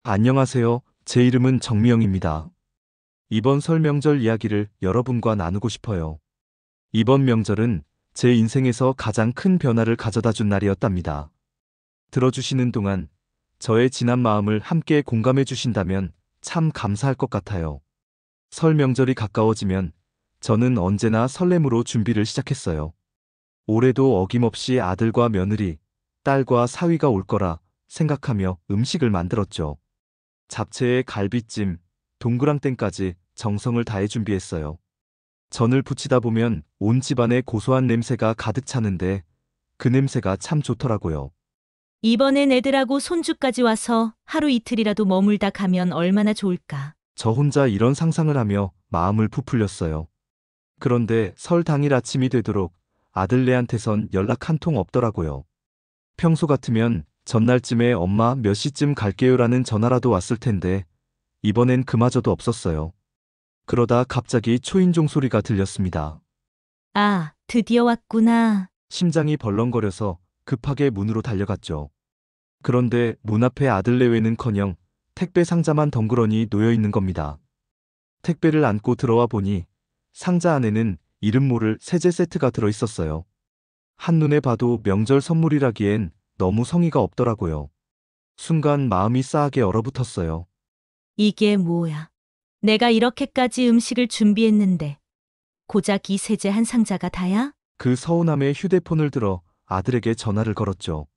안녕하세요. 제 이름은 정미영입니다. 이번 설 명절 이야기를 여러분과 나누고 싶어요. 이번 명절은 제 인생에서 가장 큰 변화를 가져다 준 날이었답니다. 들어주시는 동안 저의 지난 마음을 함께 공감해 주신다면 참 감사할 것 같아요. 설 명절이 가까워지면 저는 언제나 설렘으로 준비를 시작했어요. 올해도 어김없이 아들과 며느리, 딸과 사위가 올 거라 생각하며 음식을 만들었죠. 잡채에 갈비찜, 동그랑땡까지 정성을 다해 준비했어요. 전을 부치다 보면 온 집안에 고소한 냄새가 가득 차는데 그 냄새가 참 좋더라고요. 이번엔 애들하고 손주까지 와서 하루 이틀이라도 머물다 가면 얼마나 좋을까. 저 혼자 이런 상상을 하며 마음을 부풀렸어요. 그런데 설 당일 아침이 되도록 아들네한테선 연락 한 통 없더라고요. 평소 같으면 전날쯤에 엄마 몇 시쯤 갈게요라는 전화라도 왔을 텐데 이번엔 그마저도 없었어요. 그러다 갑자기 초인종 소리가 들렸습니다. 아, 드디어 왔구나. 심장이 벌렁거려서 급하게 문으로 달려갔죠. 그런데 문 앞에 아들 내외는커녕 택배 상자만 덩그러니 놓여 있는 겁니다. 택배를 안고 들어와 보니 상자 안에는 이름 모를 세제 세트가 들어 있었어요. 한눈에 봐도 명절 선물이라기엔 너무 성의가 없더라고요. 순간 마음이 싸하게 얼어붙었어요. 이게 뭐야. 내가 이렇게까지 음식을 준비했는데 고작 이 세제 한 상자가 다야? 그 서운함에 휴대폰을 들어 아들에게 전화를 걸었죠.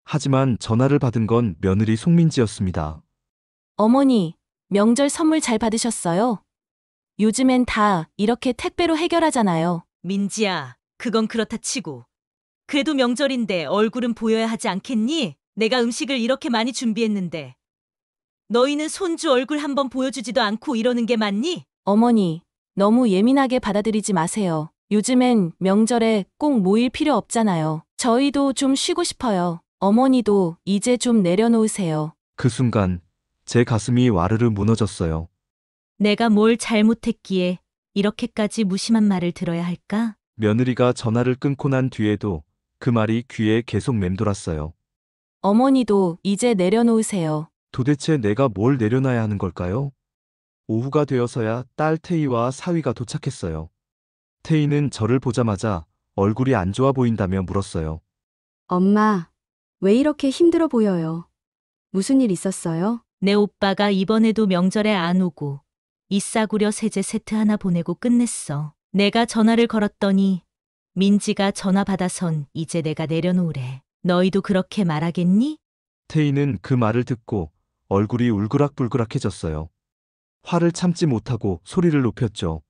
하지만 전화를 받은 건 며느리 송민지였습니다. 어머니, 명절 선물 잘 받으셨어요? 요즘엔 다 이렇게 택배로 해결하잖아요. 민지야, 그건 그렇다 치고. 그래도 명절인데 얼굴은 보여야 하지 않겠니? 내가 음식을 이렇게 많이 준비했는데. 너희는 손주 얼굴 한번 보여주지도 않고 이러는 게 맞니? 어머니, 너무 예민하게 받아들이지 마세요. 요즘엔 명절에 꼭 모일 필요 없잖아요. 저희도 좀 쉬고 싶어요. 어머니도 이제 좀 내려놓으세요. 그 순간 제 가슴이 와르르 무너졌어요. 내가 뭘 잘못했기에 이렇게까지 무심한 말을 들어야 할까? 며느리가 전화를 끊고 난 뒤에도 그 말이 귀에 계속 맴돌았어요. 어머니도 이제 내려놓으세요. 도대체 내가 뭘 내려놔야 하는 걸까요? 오후가 되어서야 딸 태희와 사위가 도착했어요. 태희는 저를 보자마자 얼굴이 안 좋아 보인다며 물었어요. 엄마, 왜 이렇게 힘들어 보여요? 무슨 일 있었어요? 내 오빠가 이번에도 명절에 안 오고 이 싸구려 세제 세트 하나 보내고 끝냈어. 내가 전화를 걸었더니 민지가 전화 받아선 이제 내가 내려놓으래. 너희도 그렇게 말하겠니? 태희는 그 말을 듣고 얼굴이 울그락불그락해졌어요. 화를 참지 못하고 소리를 높였죠.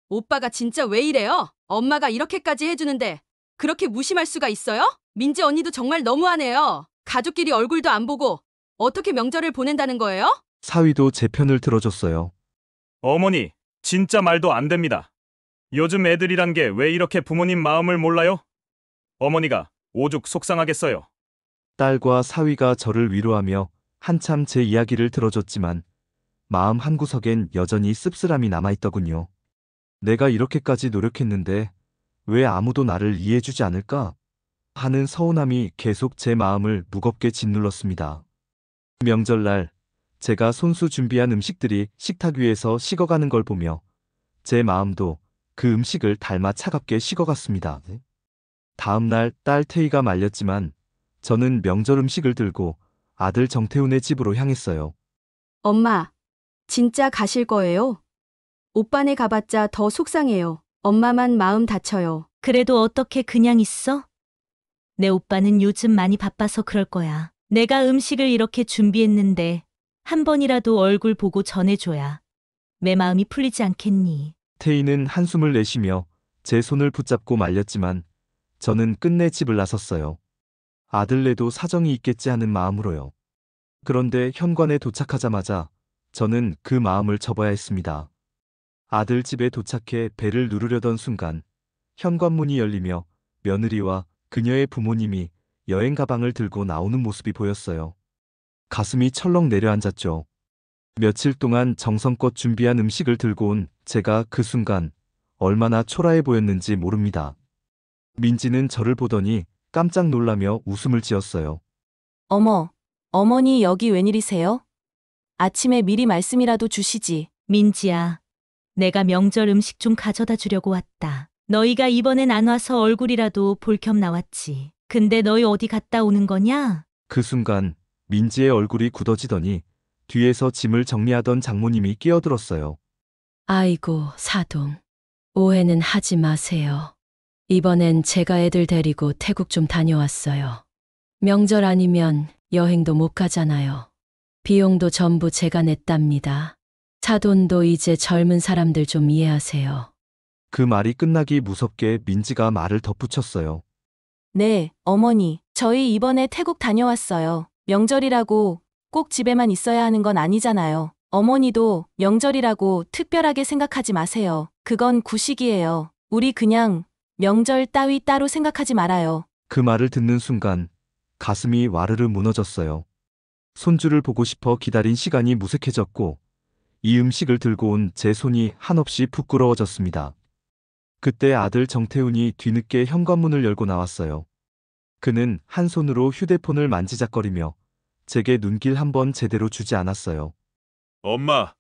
오빠가 진짜 왜 이래요? 엄마가 이렇게까지 해주는데 그렇게 무심할 수가 있어요? 민지 언니도 정말 너무하네요. 가족끼리 얼굴도 안 보고 어떻게 명절을 보낸다는 거예요? 사위도 제 편을 들어줬어요. 어머니, 진짜 말도 안 됩니다. 요즘 애들이란 게 왜 이렇게 부모님 마음을 몰라요? 어머니가 오죽 속상하겠어요. 딸과 사위가 저를 위로하며 한참 제 이야기를 들어줬지만 마음 한구석엔 여전히 씁쓸함이 남아있더군요. 내가 이렇게까지 노력했는데 왜 아무도 나를 이해해주지 않을까? 하는 서운함이 계속 제 마음을 무겁게 짓눌렀습니다. 명절날 제가 손수 준비한 음식들이 식탁 위에서 식어가는 걸 보며 제 마음도 그 음식을 닮아 차갑게 식어갔습니다. 다음 날 딸 태희가 말렸지만 저는 명절 음식을 들고 아들 정태훈의 집으로 향했어요. 엄마, 진짜 가실 거예요? 오빠네 가봤자 더 속상해요. 엄마만 마음 다쳐요. 그래도 어떻게 그냥 있어? 내 오빠는 요즘 많이 바빠서 그럴 거야. 내가 음식을 이렇게 준비했는데 한 번이라도 얼굴 보고 전해줘야 내 마음이 풀리지 않겠니? 태희는 한숨을 내쉬며 제 손을 붙잡고 말렸지만 저는 끝내 집을 나섰어요. 아들네도 사정이 있겠지 하는 마음으로요. 그런데 현관에 도착하자마자 저는 그 마음을 접어야 했습니다. 아들 집에 도착해 배를 누르려던 순간 현관문이 열리며 며느리와 그녀의 부모님이 여행 가방을 들고 나오는 모습이 보였어요. 가슴이 철렁 내려앉았죠. 며칠 동안 정성껏 준비한 음식을 들고 온 제가 그 순간 얼마나 초라해 보였는지 모릅니다. 민지는 저를 보더니 깜짝 놀라며 웃음을 지었어요. 어머, 어머니 여기 웬일이세요? 아침에 미리 말씀이라도 주시지. 민지야, 내가 명절 음식 좀 가져다 주려고 왔다. 너희가 이번엔 안 와서 얼굴이라도 볼 겸 나왔지. 근데 너희 어디 갔다 오는 거냐? 그 순간 민지의 얼굴이 굳어지더니 뒤에서 짐을 정리하던 장모님이 끼어들었어요. 아이고, 사돈. 오해는 하지 마세요. 이번엔 제가 애들 데리고 태국 좀 다녀왔어요. 명절 아니면 여행도 못 가잖아요. 비용도 전부 제가 냈답니다. 사돈도 이제 젊은 사람들 좀 이해하세요. 그 말이 끝나기 무섭게 민지가 말을 덧붙였어요. 네, 어머니. 저희 이번에 태국 다녀왔어요. 명절이라고 꼭 집에만 있어야 하는 건 아니잖아요. 어머니도 명절이라고 특별하게 생각하지 마세요. 그건 구식이에요. 우리 그냥 명절 따위 따로 생각하지 말아요. 그 말을 듣는 순간 가슴이 와르르 무너졌어요. 손주를 보고 싶어 기다린 시간이 무색해졌고 이 음식을 들고 온 제 손이 한없이 부끄러워졌습니다. 그때 아들 정태훈이 뒤늦게 현관문을 열고 나왔어요. 그는 한 손으로 휴대폰을 만지작거리며 제게 눈길 한번 제대로 주지 않았어요. 엄마,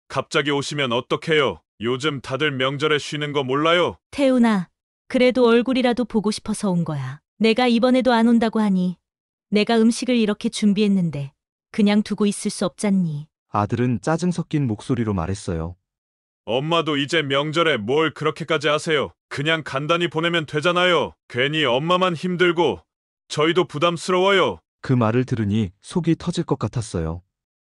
갑자기 오시면 어떡해요? 요즘 다들 명절에 쉬는 거 몰라요? 태훈아, 그래도 얼굴이라도 보고 싶어서 온 거야. 내가 이번에도 안 온다고 하니 내가 음식을 이렇게 준비했는데 그냥 두고 있을 수 없잖니. 아들은 짜증 섞인 목소리로 말했어요. 엄마도 이제 명절에 뭘 그렇게까지 하세요? 그냥 간단히 보내면 되잖아요. 괜히 엄마만 힘들고 저희도 부담스러워요. 그 말을 들으니 속이 터질 것 같았어요.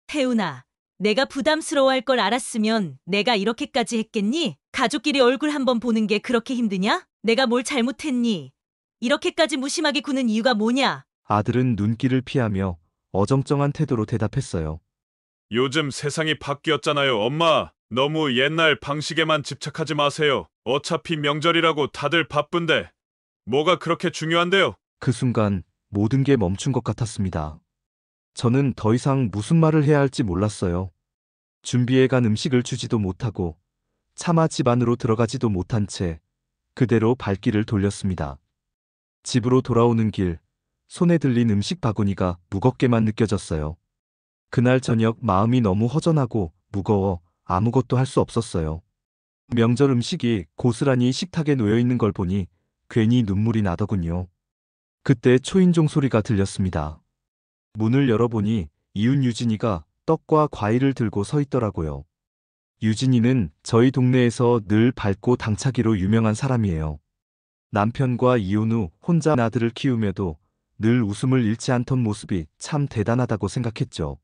태훈아, 내가 부담스러워할 걸 알았으면 내가 이렇게까지 했겠니? 가족끼리 얼굴 한번 보는 게 그렇게 힘드냐? 내가 뭘 잘못했니? 이렇게까지 무심하게 구는 이유가 뭐냐? 아들은 눈길을 피하며 어정쩡한 태도로 대답했어요. 요즘 세상이 바뀌었잖아요, 엄마. 너무 옛날 방식에만 집착하지 마세요. 어차피 명절이라고 다들 바쁜데 뭐가 그렇게 중요한데요? 그 순간 모든 게 멈춘 것 같았습니다. 저는 더 이상 무슨 말을 해야 할지 몰랐어요. 준비해간 음식을 주지도 못하고 차마 집 안으로 들어가지도 못한 채 그대로 발길을 돌렸습니다. 집으로 돌아오는 길, 손에 들린 음식 바구니가 무겁게만 느껴졌어요. 그날 저녁 마음이 너무 허전하고 무거워 아무것도 할 수 없었어요. 명절 음식이 고스란히 식탁에 놓여 있는 걸 보니 괜히 눈물이 나더군요. 그때 초인종 소리가 들렸습니다. 문을 열어보니 이웃 유진이가 떡과 과일을 들고 서 있더라고요. 유진이는 저희 동네에서 늘 밝고 당차기로 유명한 사람이에요. 남편과 이혼 후 혼자 아들을 키우며도 늘 웃음을 잃지 않던 모습이 참 대단하다고 생각했죠.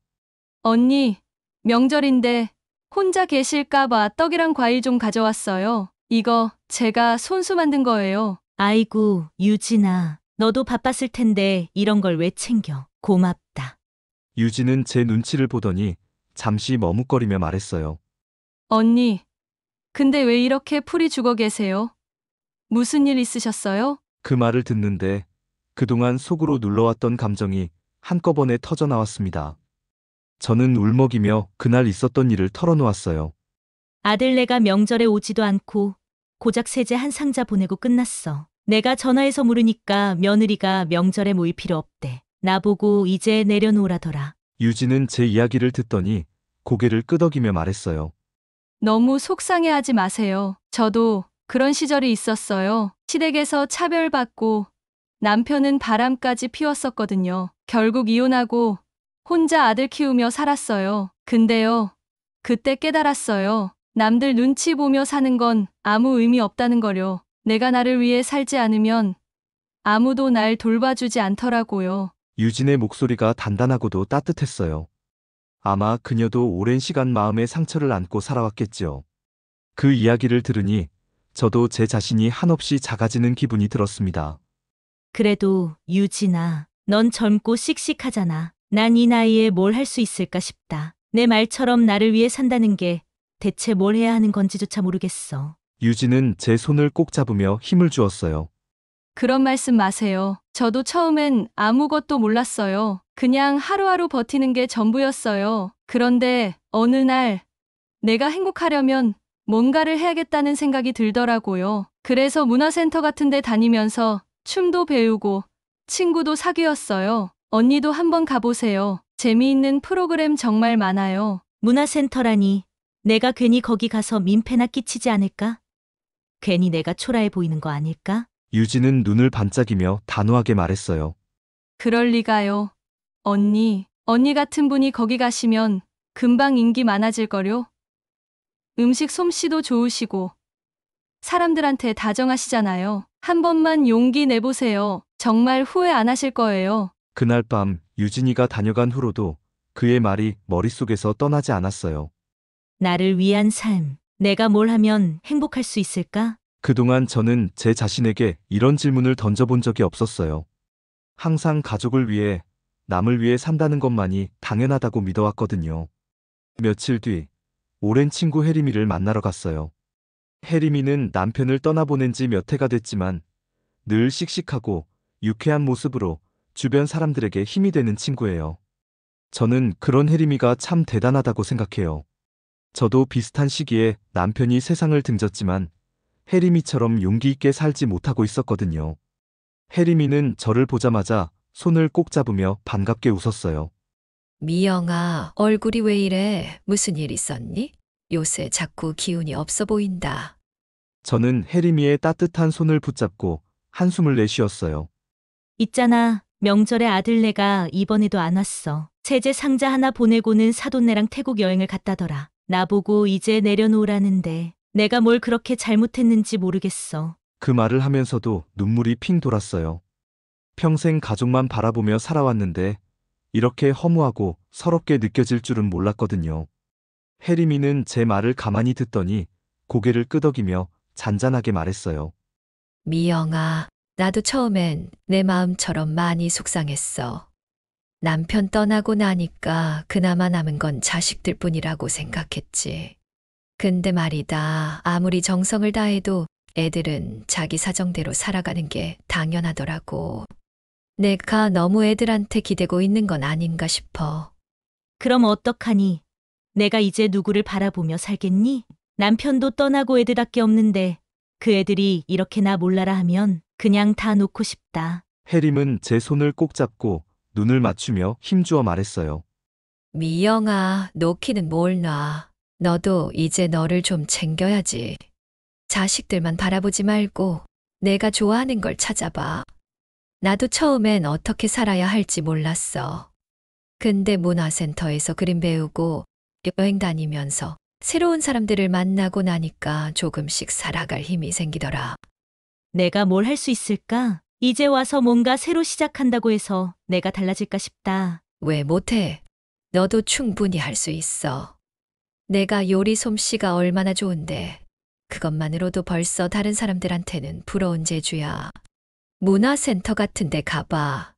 언니, 명절인데 혼자 계실까봐 떡이랑 과일 좀 가져왔어요. 이거 제가 손수 만든 거예요. 아이고, 유진아, 너도 바빴을 텐데 이런 걸 왜 챙겨? 고맙다. 유진은 제 눈치를 보더니 잠시 머뭇거리며 말했어요. 언니, 근데 왜 이렇게 풀이 죽어 계세요? 무슨 일 있으셨어요? 그 말을 듣는데 그동안 속으로 눌러왔던 감정이 한꺼번에 터져 나왔습니다. 저는 울먹이며 그날 있었던 일을 털어놓았어요. 아들네가 명절에 오지도 않고 고작 세제 한 상자 보내고 끝났어. 내가 전화해서 물으니까 며느리가 명절에 모일 필요 없대. 나보고 이제 내려놓으라더라. 유진은 제 이야기를 듣더니 고개를 끄덕이며 말했어요. 너무 속상해하지 마세요. 저도 그런 시절이 있었어요. 시댁에서 차별받고 남편은 바람까지 피웠었거든요. 결국 이혼하고 혼자 아들 키우며 살았어요. 근데요, 그때 깨달았어요. 남들 눈치 보며 사는 건 아무 의미 없다는 거요. 내가 나를 위해 살지 않으면 아무도 날 돌봐주지 않더라고요. 유진의 목소리가 단단하고도 따뜻했어요. 아마 그녀도 오랜 시간 마음의 상처를 안고 살아왔겠죠. 그 이야기를 들으니 저도 제 자신이 한없이 작아지는 기분이 들었습니다. 그래도 유진아, 넌 젊고 씩씩하잖아. 난 이 나이에 뭘 할 수 있을까 싶다. 내 말처럼 나를 위해 산다는 게 대체 뭘 해야 하는 건지조차 모르겠어. 유진은 제 손을 꼭 잡으며 힘을 주었어요. 그런 말씀 마세요. 저도 처음엔 아무것도 몰랐어요. 그냥 하루하루 버티는 게 전부였어요. 그런데 어느 날 내가 행복하려면 뭔가를 해야겠다는 생각이 들더라고요. 그래서 문화센터 같은 데 다니면서 춤도 배우고 친구도 사귀었어요. 언니도 한번 가보세요. 재미있는 프로그램 정말 많아요. 문화센터라니 내가 괜히 거기 가서 민폐나 끼치지 않을까? 괜히 내가 초라해 보이는 거 아닐까? 유진은 눈을 반짝이며 단호하게 말했어요. 그럴 리가요. 언니 같은 분이 거기 가시면 금방 인기 많아질걸요? 음식 솜씨도 좋으시고 사람들한테 다정하시잖아요. 한 번만 용기 내보세요. 정말 후회 안 하실 거예요. 그날 밤 유진이가 다녀간 후로도 그의 말이 머릿속에서 떠나지 않았어요. 나를 위한 삶. 내가 뭘 하면 행복할 수 있을까? 그동안 저는 제 자신에게 이런 질문을 던져본 적이 없었어요. 항상 가족을 위해, 남을 위해 산다는 것만이 당연하다고 믿어왔거든요. 며칠 뒤, 오랜 친구 혜림이를 만나러 갔어요. 혜림이는 남편을 떠나보낸 지 몇 해가 됐지만 늘 씩씩하고 유쾌한 모습으로 주변 사람들에게 힘이 되는 친구예요. 저는 그런 혜림이가 참 대단하다고 생각해요. 저도 비슷한 시기에 남편이 세상을 등졌지만 혜림이처럼 용기 있게 살지 못하고 있었거든요. 혜림이는 저를 보자마자 손을 꼭 잡으며 반갑게 웃었어요. 미영아, 얼굴이 왜 이래? 무슨 일 있었니? 요새 자꾸 기운이 없어 보인다. 저는 혜림이의 따뜻한 손을 붙잡고 한숨을 내쉬었어요. 있잖아. 명절에 아들네가 이번에도 안 왔어. 세제 상자 하나 보내고는 사돈네랑 태국 여행을 갔다더라. 나보고 이제 내려놓으라는데 내가 뭘 그렇게 잘못했는지 모르겠어. 그 말을 하면서도 눈물이 핑 돌았어요. 평생 가족만 바라보며 살아왔는데 이렇게 허무하고 서럽게 느껴질 줄은 몰랐거든요. 혜림이는 제 말을 가만히 듣더니 고개를 끄덕이며 잔잔하게 말했어요. 미영아, 나도 처음엔 내 마음처럼 많이 속상했어. 남편 떠나고 나니까 그나마 남은 건 자식들 뿐이라고 생각했지. 근데 말이다, 아무리 정성을 다해도 애들은 자기 사정대로 살아가는 게 당연하더라고. 내가 너무 애들한테 기대고 있는 건 아닌가 싶어. 그럼 어떡하니? 내가 이제 누구를 바라보며 살겠니? 남편도 떠나고 애들밖에 없는데 그 애들이 이렇게 나 몰라라 하면 그냥 다 놓고 싶다. 혜림은 제 손을 꼭 잡고 눈을 맞추며 힘주어 말했어요. 미영아, 놓기는 뭘 놔. 너도 이제 너를 좀 챙겨야지. 자식들만 바라보지 말고 내가 좋아하는 걸 찾아봐. 나도 처음엔 어떻게 살아야 할지 몰랐어. 근데 문화센터에서 그림 배우고 여행 다니면서 새로운 사람들을 만나고 나니까 조금씩 살아갈 힘이 생기더라. 내가 뭘 할 수 있을까? 이제 와서 뭔가 새로 시작한다고 해서 내가 달라질까 싶다. 왜 못해? 너도 충분히 할 수 있어. 내가 요리 솜씨가 얼마나 좋은데 그것만으로도 벌써 다른 사람들한테는 부러운 재주야. 문화센터 같은 데 가봐.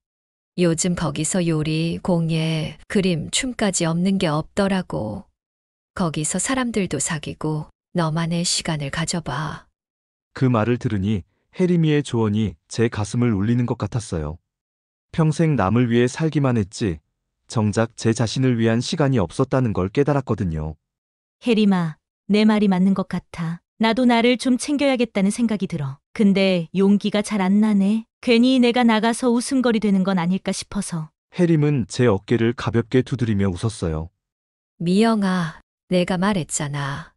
요즘 거기서 요리, 공예, 그림, 춤까지 없는 게 없더라고. 거기서 사람들도 사귀고 너만의 시간을 가져봐. 그 말을 들으니 혜림이의 조언이 제 가슴을 울리는 것 같았어요. 평생 남을 위해 살기만 했지 정작 제 자신을 위한 시간이 없었다는 걸 깨달았거든요. 혜림아, 내 말이 맞는 것 같아. 나도 나를 좀 챙겨야겠다는 생각이 들어. 근데 용기가 잘 안 나네. 괜히 내가 나가서 웃음거리 되는 건 아닐까 싶어서. 혜림은 제 어깨를 가볍게 두드리며 웃었어요. 미영아, 내가 말했잖아.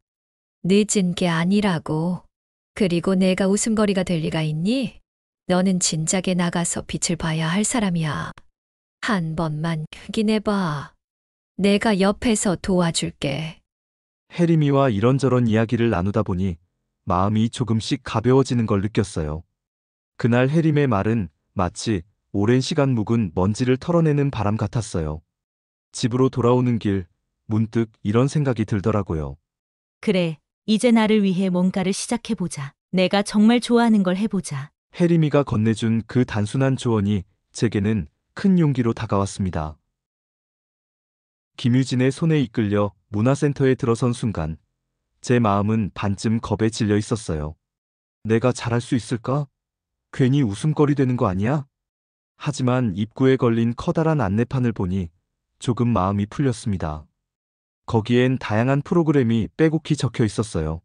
늦은 게 아니라고. 그리고 내가 웃음거리가 될 리가 있니? 너는 진작에 나가서 빛을 봐야 할 사람이야. 한 번만 확인해봐. 내가 옆에서 도와줄게. 혜림이와 이런저런 이야기를 나누다 보니 마음이 조금씩 가벼워지는 걸 느꼈어요. 그날 혜림의 말은 마치 오랜 시간 묵은 먼지를 털어내는 바람 같았어요. 집으로 돌아오는 길, 문득 이런 생각이 들더라고요. 그래, 이제 나를 위해 뭔가를 시작해보자. 내가 정말 좋아하는 걸 해보자. 혜림이가 건네준 그 단순한 조언이 제게는 큰 용기로 다가왔습니다. 김유진의 손에 이끌려 문화센터에 들어선 순간 제 마음은 반쯤 겁에 질려 있었어요. 내가 잘할 수 있을까? 괜히 웃음거리 되는 거 아니야? 하지만 입구에 걸린 커다란 안내판을 보니 조금 마음이 풀렸습니다. 거기엔 다양한 프로그램이 빼곡히 적혀 있었어요.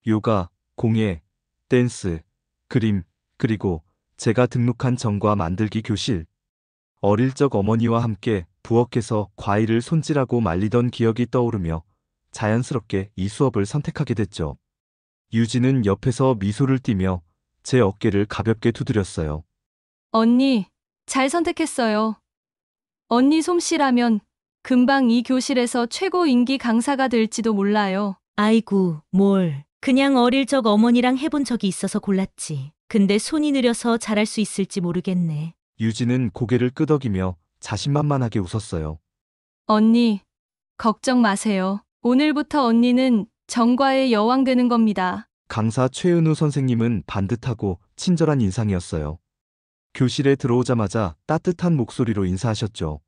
요가, 공예, 댄스, 그림, 그리고 제가 등록한 정과 만들기 교실. 어릴 적 어머니와 함께 부엌에서 과일을 손질하고 말리던 기억이 떠오르며 자연스럽게 이 수업을 선택하게 됐죠. 유진은 옆에서 미소를 띠며 제 어깨를 가볍게 두드렸어요. 언니, 잘 선택했어요. 언니 솜씨라면 금방 이 교실에서 최고 인기 강사가 될지도 몰라요. 아이고, 뭘. 그냥 어릴 적 어머니랑 해본 적이 있어서 골랐지. 근데 손이 느려서 잘할 수 있을지 모르겠네. 유진은 고개를 끄덕이며 자신만만하게 웃었어요. 언니, 걱정 마세요. 오늘부터 언니는 정과의 여왕 되는 겁니다. 강사 최은우 선생님은 반듯하고 친절한 인상이었어요. 교실에 들어오자마자 따뜻한 목소리로 인사하셨죠.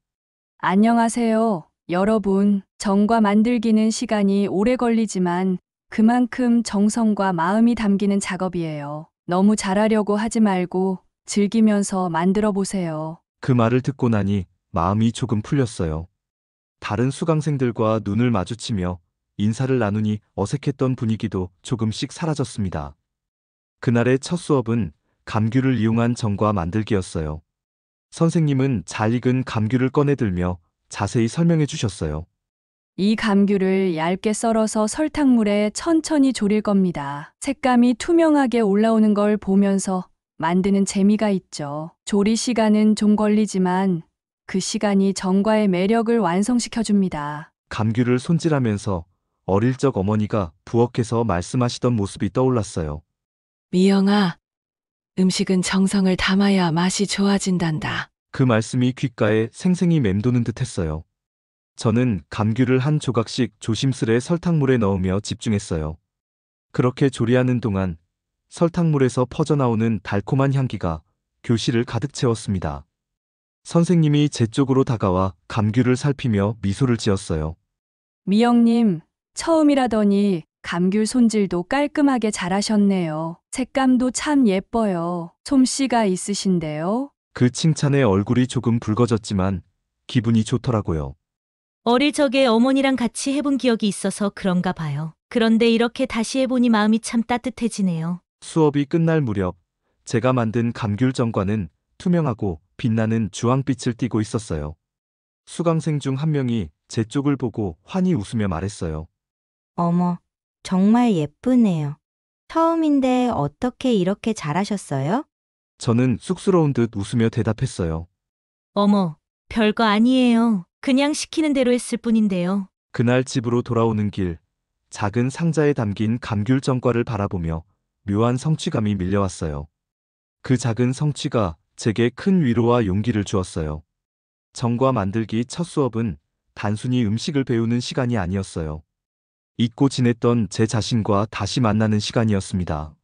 안녕하세요. 여러분, 정과 만들기는 시간이 오래 걸리지만 그만큼 정성과 마음이 담기는 작업이에요. 너무 잘하려고 하지 말고 즐기면서 만들어 보세요. 그 말을 듣고 나니 마음이 조금 풀렸어요. 다른 수강생들과 눈을 마주치며 인사를 나누니 어색했던 분위기도 조금씩 사라졌습니다. 그날의 첫 수업은 감귤을 이용한 정과 만들기였어요. 선생님은 잘 익은 감귤을 꺼내들며 자세히 설명해 주셨어요. 이 감귤을 얇게 썰어서 설탕물에 천천히 졸일 겁니다. 색감이 투명하게 올라오는 걸 보면서 만드는 재미가 있죠. 조리 시간은 좀 걸리지만 그 시간이 정과의 매력을 완성시켜 줍니다. 감귤을 손질하면서 어릴 적 어머니가 부엌에서 말씀하시던 모습이 떠올랐어요. 미영아, 음식은 정성을 담아야 맛이 좋아진단다. 그 말씀이 귓가에 생생히 맴도는 듯 했어요. 저는 감귤을 한 조각씩 조심스레 설탕물에 넣으며 집중했어요. 그렇게 조리하는 동안 설탕물에서 퍼져나오는 달콤한 향기가 교실을 가득 채웠습니다. 선생님이 제 쪽으로 다가와 감귤을 살피며 미소를 지었어요. 미영님, 처음이라더니 감귤 손질도 깔끔하게 잘하셨네요. 색감도 참 예뻐요. 솜씨가 있으신데요. 그 칭찬에 얼굴이 조금 붉어졌지만 기분이 좋더라고요. 어릴 적에 어머니랑 같이 해본 기억이 있어서 그런가 봐요. 그런데 이렇게 다시 해보니 마음이 참 따뜻해지네요. 수업이 끝날 무렵 제가 만든 감귤전과는 투명하고 빛나는 주황빛을 띠고 있었어요. 수강생 중 한 명이 제 쪽을 보고 환히 웃으며 말했어요. 어머, 정말 예쁘네요. 처음인데 어떻게 이렇게 잘하셨어요? 저는 쑥스러운 듯 웃으며 대답했어요. 어머, 별거 아니에요. 그냥 시키는 대로 했을 뿐인데요. 그날 집으로 돌아오는 길, 작은 상자에 담긴 감귤전과를 바라보며 묘한 성취감이 밀려왔어요. 그 작은 성취가 제게 큰 위로와 용기를 주었어요. 전과 만들기 첫 수업은 단순히 음식을 배우는 시간이 아니었어요. 잊고 지냈던 제 자신과 다시 만나는 시간이었습니다.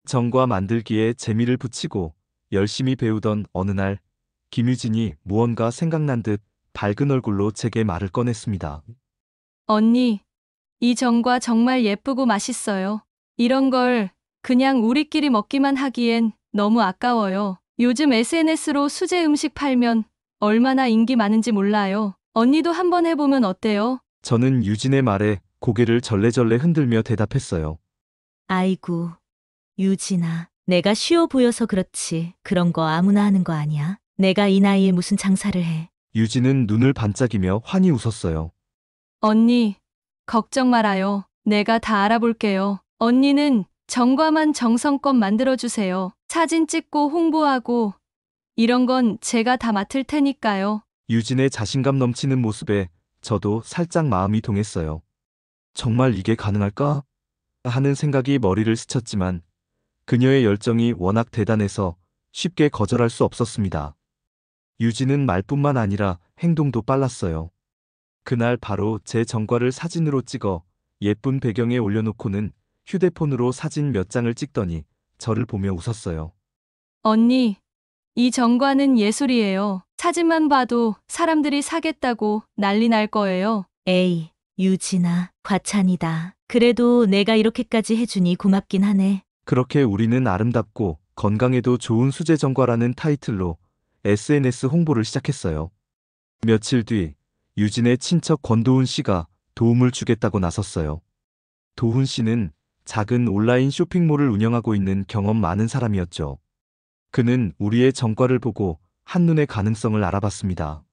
전과 만들기에 재미를 붙이고 열심히 배우던 어느 날, 김유진이 무언가 생각난 듯 밝은 얼굴로 제게 말을 꺼냈습니다. 언니, 이 정과 정말 예쁘고 맛있어요. 이런 걸 그냥 우리끼리 먹기만 하기엔 너무 아까워요. 요즘 SNS로 수제 음식 팔면 얼마나 인기 많은지 몰라요. 언니도 한번 해보면 어때요? 저는 유진의 말에 고개를 절레절레 흔들며 대답했어요. 아이고, 유진아. 내가 쉬워 보여서 그렇지. 그런 거 아무나 하는 거 아니야. 내가 이 나이에 무슨 장사를 해. 유진은 눈을 반짝이며 환히 웃었어요. 언니, 걱정 말아요. 내가 다 알아볼게요. 언니는 정과만 정성껏 만들어주세요. 사진 찍고 홍보하고 이런 건 제가 다 맡을 테니까요. 유진의 자신감 넘치는 모습에 저도 살짝 마음이 동했어요. 정말 이게 가능할까? 하는 생각이 머리를 스쳤지만 그녀의 열정이 워낙 대단해서 쉽게 거절할 수 없었습니다. 유진은 말뿐만 아니라 행동도 빨랐어요. 그날 바로 제 전과를 사진으로 찍어 예쁜 배경에 올려놓고는 휴대폰으로 사진 몇 장을 찍더니 저를 보며 웃었어요. 언니, 이 정과는 예술이에요. 사진만 봐도 사람들이 사겠다고 난리 날 거예요. 에이, 유진아, 과찬이다. 그래도 내가 이렇게까지 해주니 고맙긴 하네. 그렇게 우리는 아름답고 건강에도 좋은 수제 전과라는 타이틀로 SNS 홍보를 시작했어요. 며칠 뒤 유진의 친척 권도훈 씨가 도움을 주겠다고 나섰어요. 도훈 씨는 작은 온라인 쇼핑몰을 운영하고 있는 경험 많은 사람이었죠. 그는 우리의 전과를 보고 한눈에 가능성을 알아봤습니다.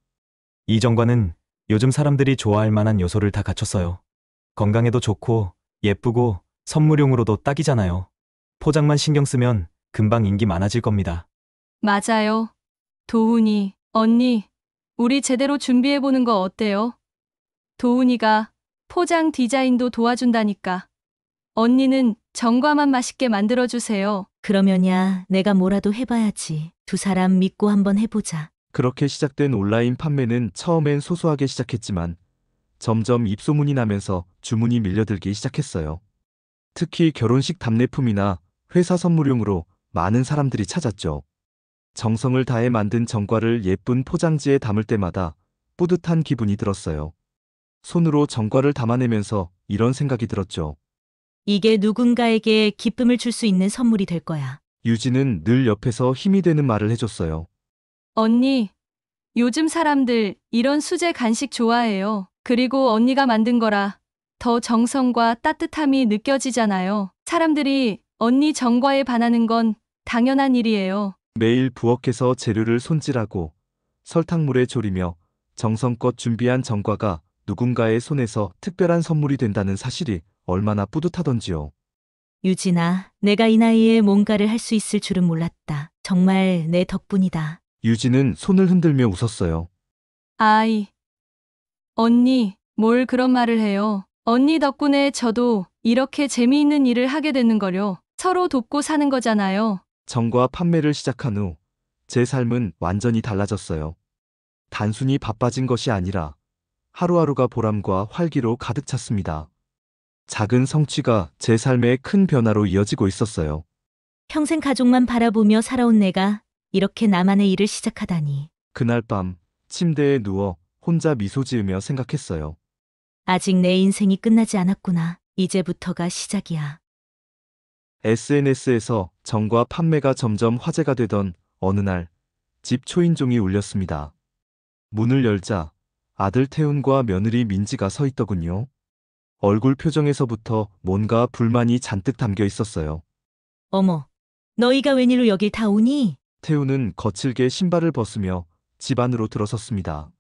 이 정과는 요즘 사람들이 좋아할 만한 요소를 다 갖췄어요. 건강에도 좋고 예쁘고 선물용으로도 딱이잖아요. 포장만 신경 쓰면 금방 인기 많아질 겁니다. 맞아요. 도훈이, 언니, 우리 제대로 준비해보는 거 어때요? 도훈이가 포장 디자인도 도와준다니까. 언니는 정과만 맛있게 만들어주세요. 그러면야 내가 뭐라도 해봐야지. 두 사람 믿고 한번 해보자. 그렇게 시작된 온라인 판매는 처음엔 소소하게 시작했지만 점점 입소문이 나면서 주문이 밀려들기 시작했어요. 특히 결혼식 답례품이나 회사 선물용으로 많은 사람들이 찾았죠. 정성을 다해 만든 정과를 예쁜 포장지에 담을 때마다 뿌듯한 기분이 들었어요. 손으로 정과를 담아내면서 이런 생각이 들었죠. 이게 누군가에게 기쁨을 줄 수 있는 선물이 될 거야. 유진은 늘 옆에서 힘이 되는 말을 해줬어요. 언니, 요즘 사람들 이런 수제 간식 좋아해요. 그리고 언니가 만든 거라 더 정성과 따뜻함이 느껴지잖아요. 사람들이 언니 정과에 반하는 건 당연한 일이에요. 매일 부엌에서 재료를 손질하고 설탕물에 졸이며 정성껏 준비한 정과가 누군가의 손에서 특별한 선물이 된다는 사실이 얼마나 뿌듯하던지요. 유진아, 내가 이 나이에 뭔가를 할 수 있을 줄은 몰랐다. 정말 내 덕분이다. 유진은 손을 흔들며 웃었어요. 아이, 언니, 뭘 그런 말을 해요. 언니 덕분에 저도 이렇게 재미있는 일을 하게 되는 거요. 서로 돕고 사는 거잖아요. 정과 판매를 시작한 후 제 삶은 완전히 달라졌어요. 단순히 바빠진 것이 아니라 하루하루가 보람과 활기로 가득 찼습니다. 작은 성취가 제 삶의 큰 변화로 이어지고 있었어요. 평생 가족만 바라보며 살아온 내가 이렇게 나만의 일을 시작하다니. 그날 밤 침대에 누워 혼자 미소 지으며 생각했어요. 아직 내 인생이 끝나지 않았구나. 이제부터가 시작이야. SNS에서 정과 판매가 점점 화제가 되던 어느 날 집 초인종이 울렸습니다. 문을 열자 아들 태훈과 며느리 민지가 서 있더군요. 얼굴 표정에서부터 뭔가 불만이 잔뜩 담겨 있었어요. 어머, 너희가 웬일로 여길 다 오니? 태훈은 거칠게 신발을 벗으며 집 안으로 들어섰습니다.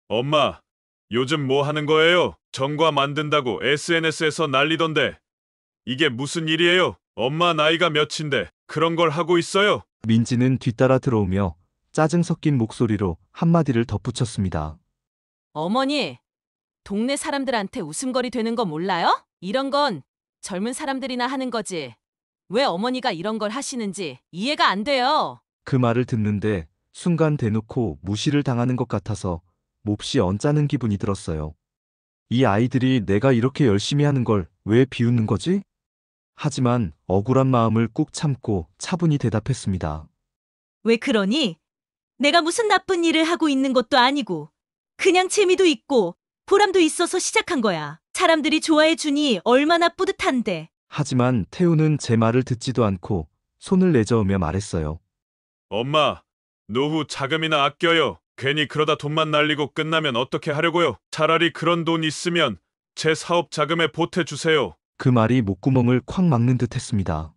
엄마, 요즘 뭐 하는 거예요? 정과 만든다고 SNS에서 난리던데. 이게 무슨 일이에요? 엄마 나이가 몇인데 그런 걸 하고 있어요? 민지는 뒤따라 들어오며 짜증 섞인 목소리로 한마디를 덧붙였습니다. 어머니, 동네 사람들한테 웃음거리 되는 거 몰라요? 이런 건 젊은 사람들이나 하는 거지. 왜 어머니가 이런 걸 하시는지 이해가 안 돼요. 그 말을 듣는데 순간 대놓고 무시를 당하는 것 같아서 몹시 언짢은 기분이 들었어요. 이 아이들이 내가 이렇게 열심히 하는 걸 왜 비웃는 거지? 하지만 억울한 마음을 꾹 참고 차분히 대답했습니다. 왜 그러니? 내가 무슨 나쁜 일을 하고 있는 것도 아니고 그냥 재미도 있고 보람도 있어서 시작한 거야. 사람들이 좋아해 주니 얼마나 뿌듯한데. 하지만 태우는 제 말을 듣지도 않고 손을 내저으며 말했어요. 엄마, 노후 자금이나 아껴요. 괜히 그러다 돈만 날리고 끝나면 어떻게 하려고요? 차라리 그런 돈 있으면 제 사업 자금에 보태주세요. 그 말이 목구멍을 콱 막는 듯 했습니다.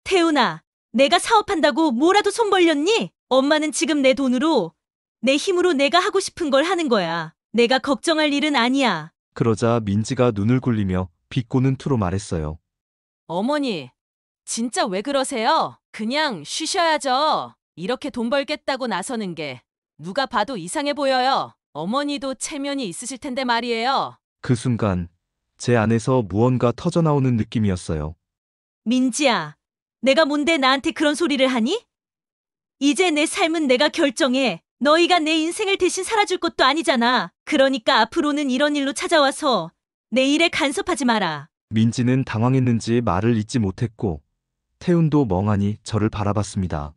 태훈아, 내가 사업한다고 뭐라도 손 벌렸니? 엄마는 지금 내 돈으로, 내 힘으로 내가 하고 싶은 걸 하는 거야. 내가 걱정할 일은 아니야. 그러자 민지가 눈을 굴리며 비꼬는 투로 말했어요. 어머니, 진짜 왜 그러세요? 그냥 쉬셔야죠. 이렇게 돈 벌겠다고 나서는 게 누가 봐도 이상해 보여요. 어머니도 체면이 있으실 텐데 말이에요. 그 순간 제 안에서 무언가 터져나오는 느낌이었어요. 민지야, 내가 뭔데 나한테 그런 소리를 하니? 이제 내 삶은 내가 결정해. 너희가 내 인생을 대신 살아줄 것도 아니잖아. 그러니까 앞으로는 이런 일로 찾아와서 내 일에 간섭하지 마라. 민지는 당황했는지 말을 잇지 못했고 태훈도 멍하니 저를 바라봤습니다.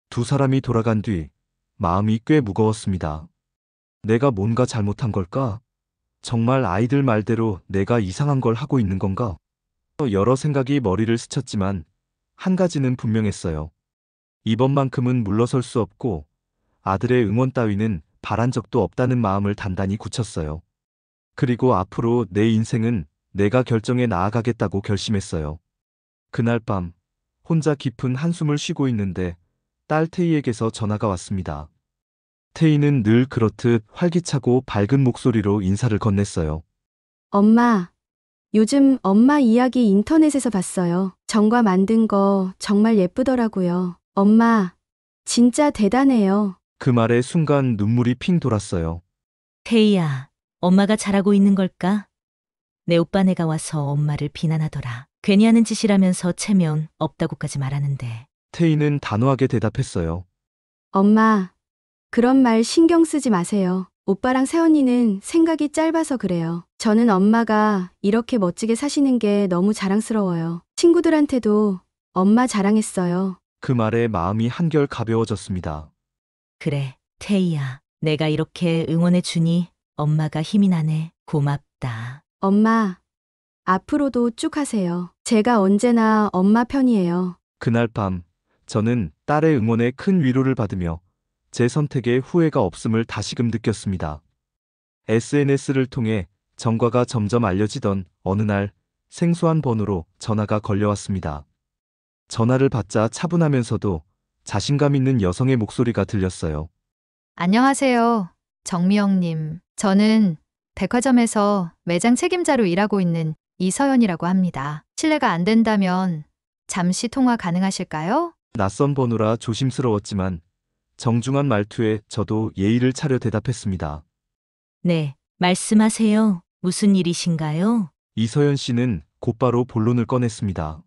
두 사람이 돌아간 뒤 마음이 꽤 무거웠습니다. 내가 뭔가 잘못한 걸까? 정말 아이들 말대로 내가 이상한 걸 하고 있는 건가? 여러 생각이 머리를 스쳤지만 한 가지는 분명했어요. 이번만큼은 물러설 수 없고 아들의 응원 따위는 바란 적도 없다는 마음을 단단히 굳혔어요. 그리고 앞으로 내 인생은 내가 결정해 나아가겠다고 결심했어요. 그날 밤 혼자 깊은 한숨을 쉬고 있는데 딸 태희에게서 전화가 왔습니다. 태희는 늘 그렇듯 활기차고 밝은 목소리로 인사를 건넸어요. 엄마, 요즘 엄마 이야기 인터넷에서 봤어요. 정과 만든 거 정말 예쁘더라고요. 엄마, 진짜 대단해요. 그 말에 순간 눈물이 핑 돌았어요. 태희야, 엄마가 잘하고 있는 걸까? 내 오빠네가 와서 엄마를 비난하더라. 괜히 하는 짓이라면서 체면 없다고까지 말하는데. 태희는 단호하게 대답했어요. 엄마, 그런 말 신경 쓰지 마세요. 오빠랑 새언니는 생각이 짧아서 그래요. 저는 엄마가 이렇게 멋지게 사시는 게 너무 자랑스러워요. 친구들한테도 엄마 자랑했어요. 그 말에 마음이 한결 가벼워졌습니다. 그래, 태희야. 내가 이렇게 응원해 주니 엄마가 힘이 나네. 고맙다. 엄마, 앞으로도 쭉 하세요. 제가 언제나 엄마 편이에요. 그날 밤, 저는 딸의 응원에 큰 위로를 받으며 제 선택에 후회가 없음을 다시금 느꼈습니다. SNS를 통해 정과가 점점 알려지던 어느 날 생소한 번호로 전화가 걸려왔습니다. 전화를 받자 차분하면서도 자신감 있는 여성의 목소리가 들렸어요. 안녕하세요. 정미영님. 저는 백화점에서 매장 책임자로 일하고 있는 이서연이라고 합니다. 실례가 안 된다면 잠시 통화 가능하실까요? 낯선 번호라 조심스러웠지만 정중한 말투에 저도 예의를 차려 대답했습니다. 네, 말씀하세요. 무슨 일이신가요? 이서연 씨는 곧바로 본론을 꺼냈습니다.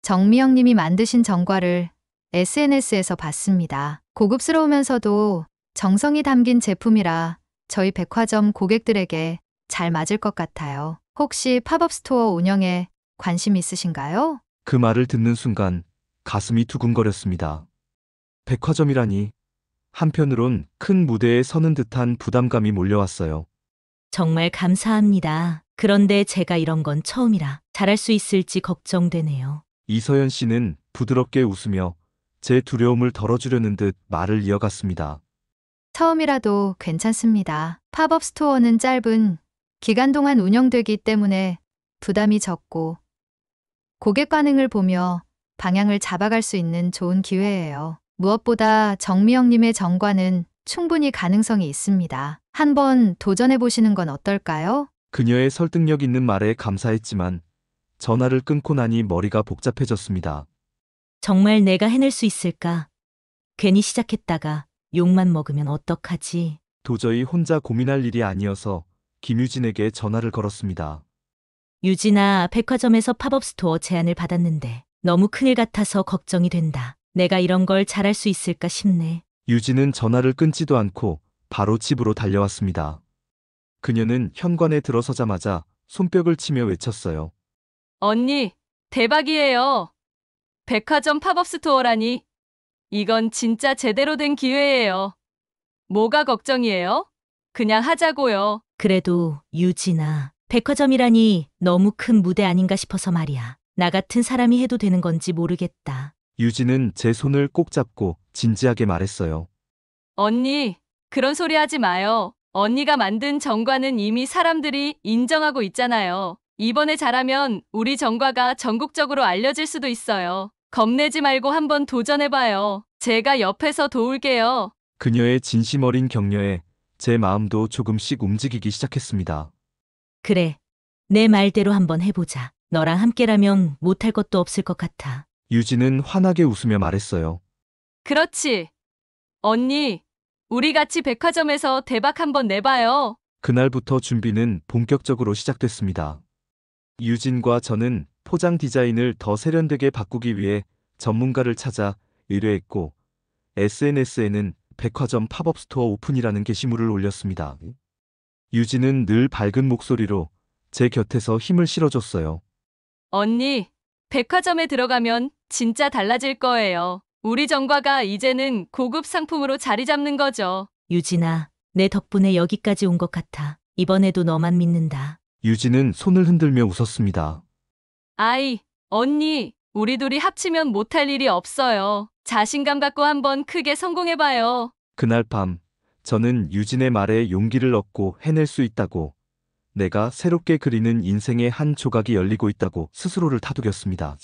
정미영님이 만드신 정과를 SNS에서 봤습니다. 고급스러우면서도 정성이 담긴 제품이라 저희 백화점 고객들에게 잘 맞을 것 같아요. 혹시 팝업 스토어 운영에 관심 있으신가요? 그 말을 듣는 순간 가슴이 두근거렸습니다. 백화점이라니. 한편으론 큰 무대에 서는 듯한 부담감이 몰려왔어요. 정말 감사합니다. 그런데 제가 이런 건 처음이라 잘할 수 있을지 걱정되네요. 이서연 씨는 부드럽게 웃으며 제 두려움을 덜어주려는 듯 말을 이어갔습니다. 처음이라도 괜찮습니다. 팝업 스토어는 짧은 기간 동안 운영되기 때문에 부담이 적고 고객 반응을 보며 방향을 잡아갈 수 있는 좋은 기회예요. 무엇보다 정미영님의 정과는 충분히 가능성이 있습니다. 한번 도전해 보시는 건 어떨까요? 그녀의 설득력 있는 말에 감사했지만 전화를 끊고 나니 머리가 복잡해졌습니다. 정말 내가 해낼 수 있을까? 괜히 시작했다가 욕만 먹으면 어떡하지? 도저히 혼자 고민할 일이 아니어서 김유진에게 전화를 걸었습니다. 유진아, 백화점에서 팝업 스토어 제안을 받았는데 너무 큰일 같아서 걱정이 된다. 내가 이런 걸 잘할 수 있을까 싶네. 유진은 전화를 끊지도 않고 바로 집으로 달려왔습니다. 그녀는 현관에 들어서자마자 손뼉을 치며 외쳤어요. 언니, 대박이에요. 백화점 팝업 스토어라니. 이건 진짜 제대로 된 기회예요. 뭐가 걱정이에요? 그냥 하자고요. 그래도 유진아, 백화점이라니 너무 큰 무대 아닌가 싶어서 말이야. 나 같은 사람이 해도 되는 건지 모르겠다. 유진은 제 손을 꼭 잡고 진지하게 말했어요. 언니, 그런 소리 하지 마요. 언니가 만든 정과는 이미 사람들이 인정하고 있잖아요. 이번에 잘하면 우리 정과가 전국적으로 알려질 수도 있어요. 겁내지 말고 한번 도전해봐요. 제가 옆에서 도울게요. 그녀의 진심 어린 격려에 제 마음도 조금씩 움직이기 시작했습니다. 그래, 내 말대로 한번 해보자. 너랑 함께라면 못할 것도 없을 것 같아. 유진은 환하게 웃으며 말했어요. 그렇지. 언니, 우리 같이 백화점에서 대박 한번 내봐요. 그날부터 준비는 본격적으로 시작됐습니다. 유진과 저는 포장 디자인을 더 세련되게 바꾸기 위해 전문가를 찾아 의뢰했고 SNS에는 백화점 팝업 스토어 오픈이라는 게시물을 올렸습니다. 유진은 늘 밝은 목소리로 제 곁에서 힘을 실어줬어요. 언니, 백화점에 들어가면 진짜 달라질 거예요. 우리 정과가 이제는 고급 상품으로 자리 잡는 거죠. 유진아, 내 덕분에 여기까지 온 것 같아. 이번에도 너만 믿는다. 유진은 손을 흔들며 웃었습니다. 아이, 언니, 우리 둘이 합치면 못할 일이 없어요. 자신감 갖고 한번 크게 성공해봐요. 그날 밤 저는 유진의 말에 용기를 얻고 해낼 수 있다고, 내가 새롭게 그리는 인생의 한 조각이 열리고 있다고 스스로를 다독였습니다.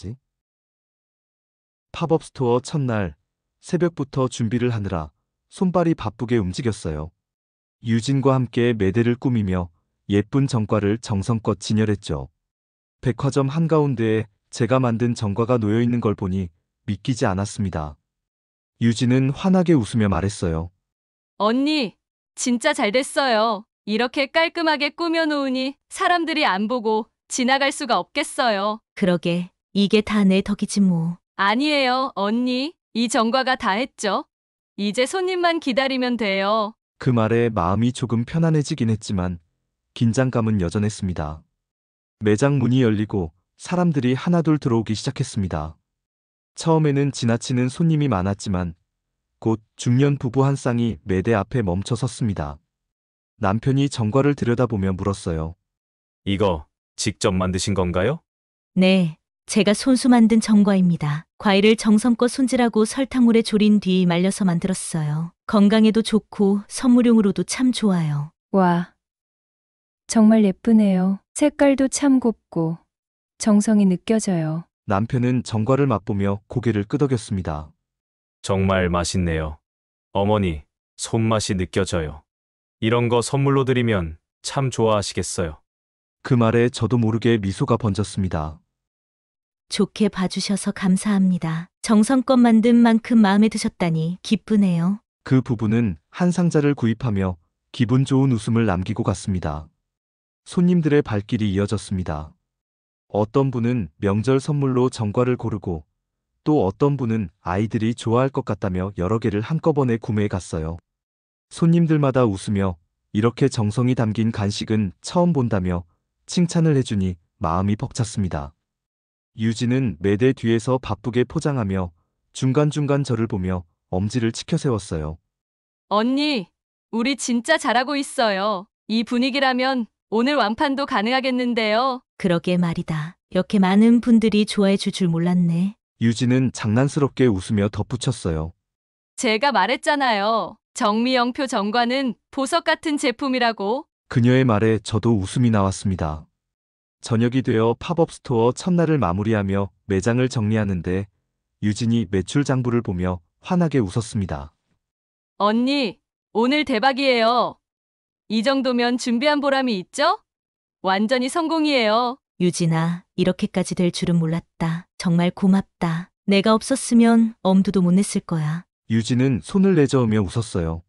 팝업 스토어 첫날 새벽부터 준비를 하느라 손발이 바쁘게 움직였어요. 유진과 함께 매대를 꾸미며 예쁜 정과를 정성껏 진열했죠. 백화점 한가운데에 제가 만든 정과가 놓여 있는 걸 보니 믿기지 않았습니다. 유진은 환하게 웃으며 말했어요. 언니, 진짜 잘 됐어요. 이렇게 깔끔하게 꾸며놓으니 사람들이 안 보고 지나갈 수가 없겠어요. 그러게, 이게 다 내 덕이지 뭐. 아니에요, 언니. 이 정과가 다 했죠. 이제 손님만 기다리면 돼요. 그 말에 마음이 조금 편안해지긴 했지만 긴장감은 여전했습니다. 매장 문이 열리고 사람들이 하나둘 들어오기 시작했습니다. 처음에는 지나치는 손님이 많았지만 곧 중년 부부 한 쌍이 매대 앞에 멈춰 섰습니다. 남편이 정과를 들여다보며 물었어요. 이거 직접 만드신 건가요? 네, 제가 손수 만든 정과입니다. 과일을 정성껏 손질하고 설탕물에 졸인 뒤 말려서 만들었어요. 건강에도 좋고 선물용으로도 참 좋아요. 와, 정말 예쁘네요. 색깔도 참 곱고 정성이 느껴져요. 남편은 정과를 맛보며 고개를 끄덕였습니다. 정말 맛있네요. 어머니, 손맛이 느껴져요. 이런 거 선물로 드리면 참 좋아하시겠어요. 그 말에 저도 모르게 미소가 번졌습니다. 좋게 봐주셔서 감사합니다. 정성껏 만든 만큼 마음에 드셨다니 기쁘네요. 그 부부는 한 상자를 구입하며 기분 좋은 웃음을 남기고 갔습니다. 손님들의 발길이 이어졌습니다. 어떤 분은 명절 선물로 정과를 고르고 또 어떤 분은 아이들이 좋아할 것 같다며 여러 개를 한꺼번에 구매해 갔어요. 손님들마다 웃으며 이렇게 정성이 담긴 간식은 처음 본다며 칭찬을 해주니 마음이 벅찼습니다. 유진은 매대 뒤에서 바쁘게 포장하며 중간중간 저를 보며 엄지를 치켜 세웠어요. 언니, 우리 진짜 잘하고 있어요. 이 분위기라면 오늘 완판도 가능하겠는데요. 그러게 말이다. 이렇게 많은 분들이 좋아해 줄 줄 몰랐네. 유진은 장난스럽게 웃으며 덧붙였어요. 제가 말했잖아요. 정미영표 정과는 보석 같은 제품이라고. 그녀의 말에 저도 웃음이 나왔습니다. 저녁이 되어 팝업 스토어 첫날을 마무리하며 매장을 정리하는데 유진이 매출 장부를 보며 환하게 웃었습니다. 언니, 오늘 대박이에요. 이 정도면 준비한 보람이 있죠? 완전히 성공이에요. 유진아, 이렇게까지 될 줄은 몰랐다. 정말 고맙다. 내가 없었으면 엄두도 못 냈을 거야. 유진은 손을 내저으며 웃었어요.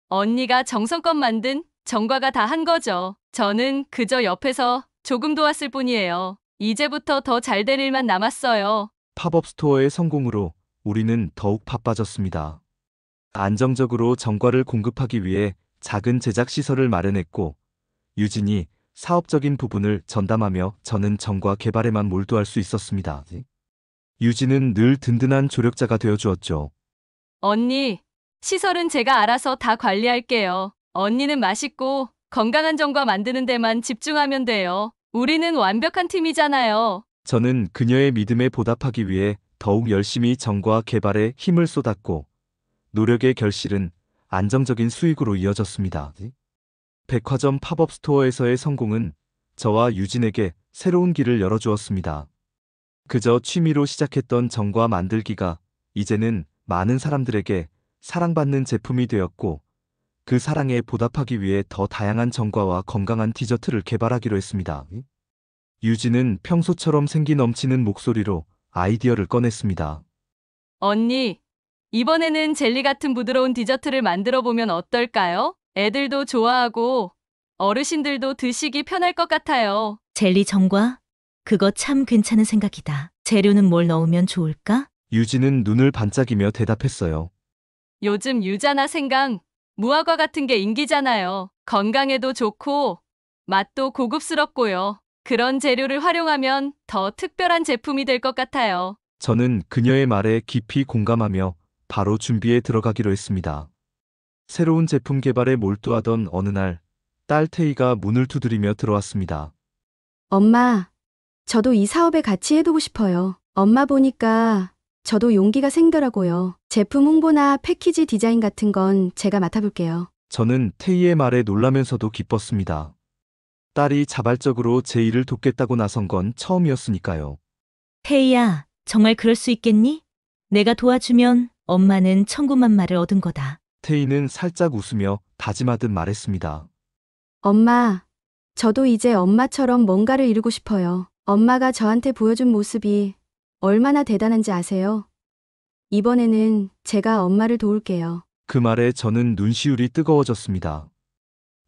언니가 정성껏 만든 정과가 다 한 거죠. 저는 그저 옆에서 조금 도왔을 뿐이에요. 이제부터 더 잘 될 일만 남았어요. 팝업 스토어의 성공으로 우리는 더욱 바빠졌습니다. 안정적으로 정과를 공급하기 위해 작은 제작 시설을 마련했고 유진이 사업적인 부분을 전담하며 저는 정과 개발에만 몰두할 수 있었습니다. 유진은 늘 든든한 조력자가 되어주었죠. 언니, 시설은 제가 알아서 다 관리할게요. 언니는 맛있고 건강한 정과 만드는 데만 집중하면 돼요. 우리는 완벽한 팀이잖아요. 저는 그녀의 믿음에 보답하기 위해 더욱 열심히 정과 개발에 힘을 쏟았고 노력의 결실은 안정적인 수익으로 이어졌습니다. 백화점 팝업 스토어에서의 성공은 저와 유진에게 새로운 길을 열어주었습니다. 그저 취미로 시작했던 정과 만들기가 이제는 많은 사람들에게 사랑받는 제품이 되었고 그 사랑에 보답하기 위해 더 다양한 정과와 건강한 디저트를 개발하기로 했습니다. 유진은 평소처럼 생기 넘치는 목소리로 아이디어를 꺼냈습니다. 언니, 이번에는 젤리 같은 부드러운 디저트를 만들어 보면 어떨까요? 애들도 좋아하고 어르신들도 드시기 편할 것 같아요. 젤리 정과? 그거 참 괜찮은 생각이다. 재료는 뭘 넣으면 좋을까? 유진은 눈을 반짝이며 대답했어요. 요즘 유자나 생강, 무화과 같은 게 인기잖아요. 건강에도 좋고 맛도 고급스럽고요. 그런 재료를 활용하면 더 특별한 제품이 될 것 같아요. 저는 그녀의 말에 깊이 공감하며 바로 준비에 들어가기로 했습니다. 새로운 제품 개발에 몰두하던 어느 날, 딸 태희가 문을 두드리며 들어왔습니다. 엄마, 저도 이 사업에 같이 해보고 싶어요. 엄마 보니까 저도 용기가 생더라고요. 제품 홍보나 패키지 디자인 같은 건 제가 맡아볼게요. 저는 태희의 말에 놀라면서도 기뻤습니다. 딸이 자발적으로 제 일을 돕겠다고 나선 건 처음이었으니까요. 태희야, 정말 그럴 수 있겠니? 내가 도와주면 엄마는 천군만마를 얻은 거다. 태희는 살짝 웃으며 다짐하듯 말했습니다. 엄마, 저도 이제 엄마처럼 뭔가를 이루고 싶어요. 엄마가 저한테 보여준 모습이 얼마나 대단한지 아세요? 이번에는 제가 엄마를 도울게요. 그 말에 저는 눈시울이 뜨거워졌습니다.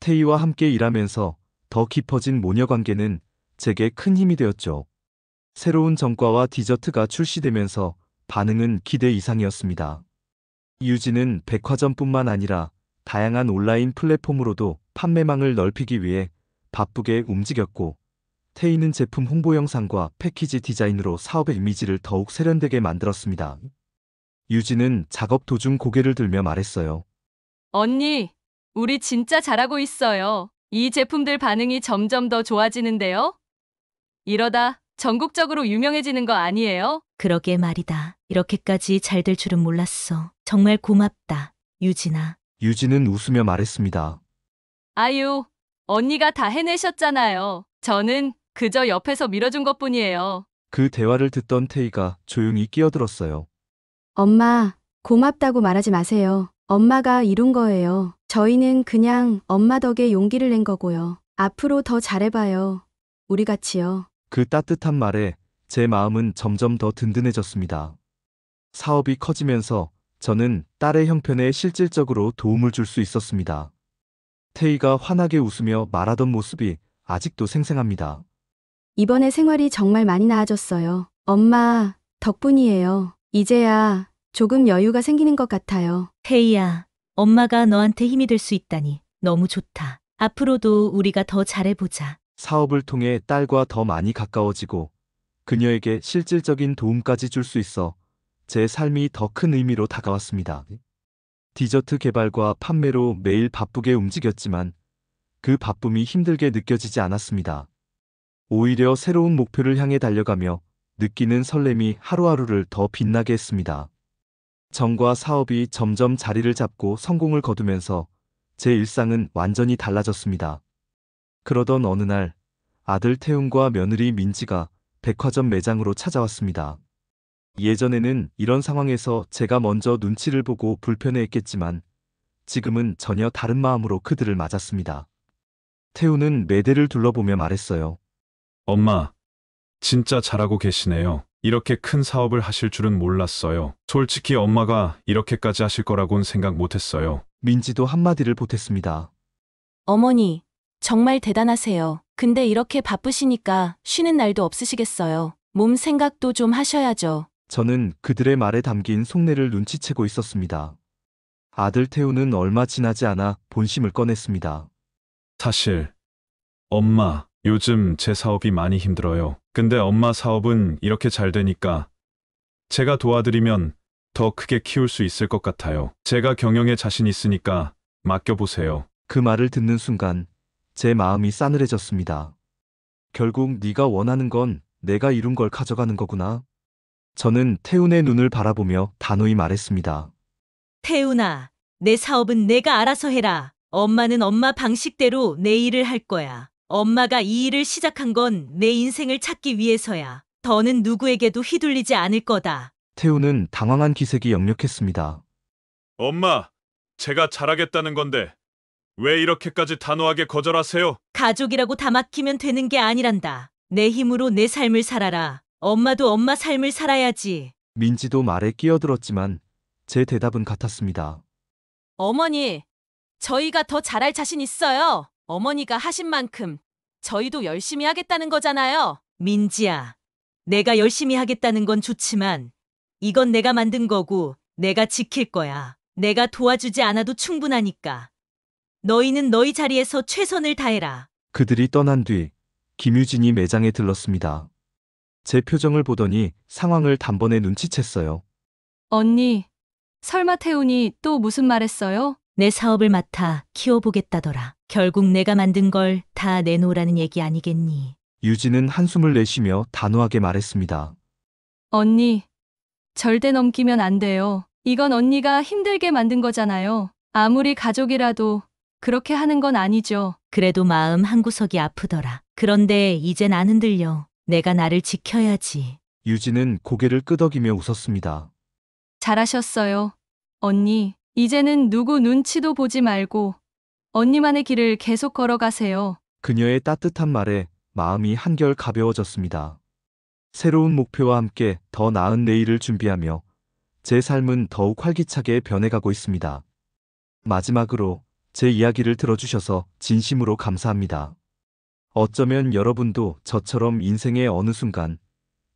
태희와 함께 일하면서 더 깊어진 모녀 관계는 제게 큰 힘이 되었죠. 새로운 전과와 디저트가 출시되면서 반응은 기대 이상이었습니다. 유진은 백화점뿐만 아니라 다양한 온라인 플랫폼으로도 판매망을 넓히기 위해 바쁘게 움직였고, 태희는 제품 홍보 영상과 패키지 디자인으로 사업의 이미지를 더욱 세련되게 만들었습니다. 유진은 작업 도중 고개를 들며 말했어요. 언니, 우리 진짜 잘하고 있어요. 이 제품들 반응이 점점 더 좋아지는데요? 이러다 전국적으로 유명해지는 거 아니에요? 그러게 말이다. 이렇게까지 잘 될 줄은 몰랐어. 정말 고맙다, 유진아. 유진은 웃으며 말했습니다. 아유, 언니가 다 해내셨잖아요. 저는 그저 옆에서 밀어준 것뿐이에요. 그 대화를 듣던 태희가 조용히 끼어들었어요. 엄마, 고맙다고 말하지 마세요. 엄마가 이룬 거예요. 저희는 그냥 엄마 덕에 용기를 낸 거고요. 앞으로 더 잘해봐요. 우리 같이요. 그 따뜻한 말에 제 마음은 점점 더 든든해졌습니다. 사업이 커지면서 저는 딸의 형편에 실질적으로 도움을 줄 수 있었습니다. 태희가 환하게 웃으며 말하던 모습이 아직도 생생합니다. 이번에 생활이 정말 많이 나아졌어요. 엄마 덕분이에요. 이제야 조금 여유가 생기는 것 같아요. 태희야, 엄마가 너한테 힘이 될 수 있다니 너무 좋다. 앞으로도 우리가 더 잘해보자. 사업을 통해 딸과 더 많이 가까워지고 그녀에게 실질적인 도움까지 줄 수 있어 제 삶이 더 큰 의미로 다가왔습니다. 디저트 개발과 판매로 매일 바쁘게 움직였지만 그 바쁨이 힘들게 느껴지지 않았습니다. 오히려 새로운 목표를 향해 달려가며 느끼는 설렘이 하루하루를 더 빛나게 했습니다. 정과 사업이 점점 자리를 잡고 성공을 거두면서 제 일상은 완전히 달라졌습니다. 그러던 어느 날 아들 태훈과 며느리 민지가 백화점 매장으로 찾아왔습니다. 예전에는 이런 상황에서 제가 먼저 눈치를 보고 불편해했겠지만 지금은 전혀 다른 마음으로 그들을 맞았습니다. 태훈은 매대를 둘러보며 말했어요. 엄마, 진짜 잘하고 계시네요. 이렇게 큰 사업을 하실 줄은 몰랐어요. 솔직히 엄마가 이렇게까지 하실 거라고는 생각 못했어요. 민지도 한마디를 보탰습니다. 어머니, 정말 대단하세요. 근데 이렇게 바쁘시니까 쉬는 날도 없으시겠어요. 몸 생각도 좀 하셔야죠. 저는 그들의 말에 담긴 속내를 눈치채고 있었습니다. 아들 태훈은 얼마 지나지 않아 본심을 꺼냈습니다. 사실, 엄마, 요즘 제 사업이 많이 힘들어요. 근데 엄마 사업은 이렇게 잘 되니까 제가 도와드리면 더 크게 키울 수 있을 것 같아요. 제가 경영에 자신 있으니까 맡겨보세요. 그 말을 듣는 순간 제 마음이 싸늘해졌습니다. 결국 네가 원하는 건 내가 이룬 걸 가져가는 거구나. 저는 태훈의 눈을 바라보며 단호히 말했습니다. 태훈아, 내 사업은 내가 알아서 해라. 엄마는 엄마 방식대로 내 일을 할 거야. 엄마가 이 일을 시작한 건 내 인생을 찾기 위해서야. 더는 누구에게도 휘둘리지 않을 거다. 태훈은 당황한 기색이 역력했습니다. 엄마, 제가 잘하겠다는 건데 왜 이렇게까지 단호하게 거절하세요? 가족이라고 다 맡기면 되는 게 아니란다. 내 힘으로 내 삶을 살아라. 엄마도 엄마 삶을 살아야지. 민지도 말에 끼어들었지만 제 대답은 같았습니다. 어머니, 저희가 더 잘할 자신 있어요. 어머니가 하신 만큼 저희도 열심히 하겠다는 거잖아요. 민지야, 내가 열심히 하겠다는 건 좋지만 이건 내가 만든 거고 내가 지킬 거야. 내가 도와주지 않아도 충분하니까. 너희는 너희 자리에서 최선을 다해라. 그들이 떠난 뒤 김유진이 매장에 들렀습니다. 제 표정을 보더니 상황을 단번에 눈치챘어요. 언니, 설마 태훈이 또 무슨 말 했어요? 내 사업을 맡아 키워보겠다더라. 결국 내가 만든 걸 다 내놓으라는 얘기 아니겠니? 유진은 한숨을 내쉬며 단호하게 말했습니다. 언니, 절대 넘기면 안 돼요. 이건 언니가 힘들게 만든 거잖아요. 아무리 가족이라도 그렇게 하는 건 아니죠. 그래도 마음 한구석이 아프더라. 그런데 이젠 안 흔들려. 내가 나를 지켜야지. 유진은 고개를 끄덕이며 웃었습니다. 잘하셨어요. 언니, 이제는 누구 눈치도 보지 말고 언니만의 길을 계속 걸어가세요. 그녀의 따뜻한 말에 마음이 한결 가벼워졌습니다. 새로운 목표와 함께 더 나은 내일을 준비하며 제 삶은 더욱 활기차게 변해가고 있습니다. 마지막으로 제 이야기를 들어주셔서 진심으로 감사합니다. 어쩌면 여러분도 저처럼 인생의 어느 순간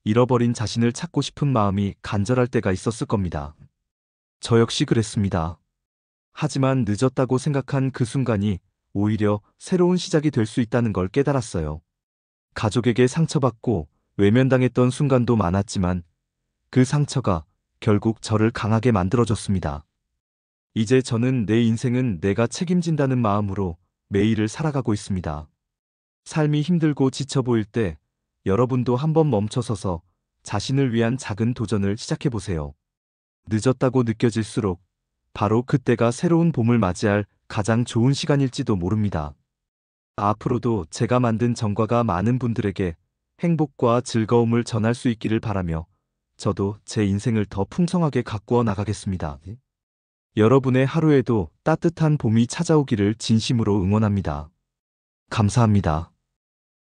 잃어버린 자신을 찾고 싶은 마음이 간절할 때가 있었을 겁니다. 저 역시 그랬습니다. 하지만 늦었다고 생각한 그 순간이 오히려 새로운 시작이 될 수 있다는 걸 깨달았어요. 가족에게 상처받고 외면당했던 순간도 많았지만 그 상처가 결국 저를 강하게 만들어줬습니다. 이제 저는 내 인생은 내가 책임진다는 마음으로 매일을 살아가고 있습니다. 삶이 힘들고 지쳐 보일 때 여러분도 한번 멈춰서서 자신을 위한 작은 도전을 시작해보세요. 늦었다고 느껴질수록 바로 그때가 새로운 봄을 맞이할 가장 좋은 시간일지도 모릅니다. 앞으로도 제가 만든 정과가 많은 분들에게 행복과 즐거움을 전할 수 있기를 바라며 저도 제 인생을 더 풍성하게 가꾸어 나가겠습니다. 여러분의 하루에도 따뜻한 봄이 찾아오기를 진심으로 응원합니다. 감사합니다.